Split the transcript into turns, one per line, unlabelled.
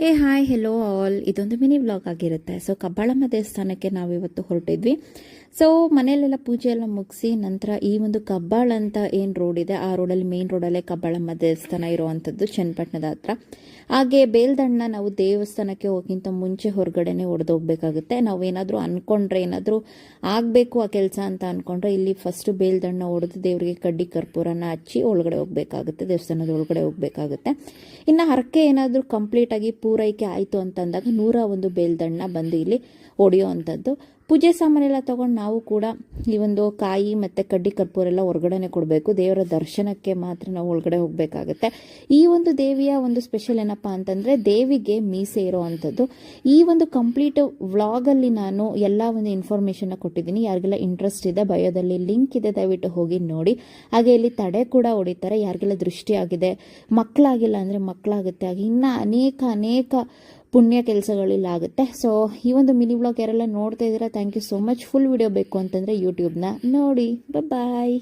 ಹೇ hi hello all, ಇದೊಂದು mini vlog ಆಗಿರುತ್ತೆ. So Kabbalamma ದೇವಸ್ಥಾನಕ್ಕೆ ನಾವಿವತ್ತು ಹೊರಟಿದ್ವಿ. ಸೊ ಮನೆಯಲ್ಲೆಲ್ಲ ಪೂಜೆ ಎಲ್ಲ ಮುಗಿಸಿ ನಂತರ ಈ ಒಂದು ಕಬ್ಬಾಳ ಅಂತ ಏನು ರೋಡ್ ಇದೆ, ಆ ರೋಡಲ್ಲಿ ಮೇನ್ ರೋಡಲ್ಲೇ ಕಬ್ಬಾಳಮ್ಮ ದೇವಸ್ಥಾನ ಇರುವಂಥದ್ದು, ಚನ್ನಪಟ್ಟಣದ ಹತ್ರ. ಹಾಗೆ ಬೇಲ್ದಣ್ಣ ನಾವು ದೇವಸ್ಥಾನಕ್ಕೆ ಹೋಗಿಂತ ಮುಂಚೆ ಹೊರಗಡೆನೆ ಹೊಡೆದೋಗ್ಬೇಕಾಗುತ್ತೆ. ನಾವು ಏನಾದರೂ ಅಂದ್ಕೊಂಡ್ರೆ, ಏನಾದರೂ ಆಗಬೇಕು ಆ ಕೆಲಸ ಅಂತ ಅಂದ್ಕೊಂಡ್ರೆ, ಇಲ್ಲಿ ಫಸ್ಟು ಬೇಲ್ದಣ್ಣ ಹೊಡೆದು ದೇವರಿಗೆ ಕಡ್ಡಿ ಕರ್ಪೂರನ ಹಚ್ಚಿ ಒಳಗಡೆ ಹೋಗಬೇಕಾಗುತ್ತೆ, ದೇವಸ್ಥಾನದ ಒಳಗಡೆ ಹೋಗಬೇಕಾಗುತ್ತೆ. ಇನ್ನು ಹರಕೆ ಏನಾದರೂ ಕಂಪ್ಲೀಟಾಗಿ ಪೂರೈಕೆ ಆಯಿತು ಅಂತಂದಾಗ 101 ಬೇಲ್ದಣ್ಣ ಬಂದು ಇಲ್ಲಿ ಹೊಡೆಯೋ ಅಂಥದ್ದು. ಪೂಜೆ ಸಾಮಾನೆಲ್ಲ ತೊಗೊಂಡು ನಾವು ಕೂಡ ಈ ಒಂದು ಕಾಯಿ ಮತ್ತು ಕಡ್ಡಿ ಕರ್ಪೂರ ಎಲ್ಲ ಹೊರಗಡೆನೆ ಕೊಡಬೇಕು. ದೇವರ ದರ್ಶನಕ್ಕೆ ಮಾತ್ರ ನಾವು ಒಳಗಡೆ ಹೋಗಬೇಕಾಗುತ್ತೆ. ಈ ಒಂದು ದೇವಿಯ ಒಂದು ಸ್ಪೆಷಲ್ ಏನಪ್ಪ ಅಂತಂದರೆ, ದೇವಿಗೆ ಮೀಸೆ ಇರೋ ಅಂಥದ್ದು. ಈ ಒಂದು ಕಂಪ್ಲೀಟ್ ವ್ಲಾಗಲ್ಲಿ ನಾನು ಎಲ್ಲ ಒಂದು ಇನ್ಫಾರ್ಮೇಷನ್ನ ಕೊಟ್ಟಿದ್ದೀನಿ. ಯಾರಿಗೆಲ್ಲ ಇಂಟ್ರೆಸ್ಟ್ ಇದೆ, ಬಯೋದಲ್ಲಿ ಲಿಂಕ್ ಇದೆ, ದಯವಿಟ್ಟು ಹೋಗಿ ನೋಡಿ. ಹಾಗೆ ಇಲ್ಲಿ ತಡೆ ಕೂಡ ಹೊಡಿತಾರೆ. ಯಾರಿಗೆಲ್ಲ ದೃಷ್ಟಿ ಆಗಿದೆ, ಮಕ್ಕಳಾಗಿಲ್ಲ ಅಂದರೆ ಮಕ್ಕಳಾಗುತ್ತೆ. ಹಾಗೆ ಇನ್ನು ಅನೇಕ ಪುಣ್ಯ ಕೆಲಸಗಳಿಲ್ಲಾಗುತ್ತೆ. ಸೊ ಈ ಒಂದು ಮಿನಿ ವ್ಲಾಗ್ ಯಾರೆಲ್ಲ ನೋಡ್ತಾ ಇದ್ದೀರಾ, thank you so much. Full video ಬೇಕು ಅಂತಂದರೆ ಯೂಟ್ಯೂಬ್ನ ನೋಡಿ. ಬಾಯ್.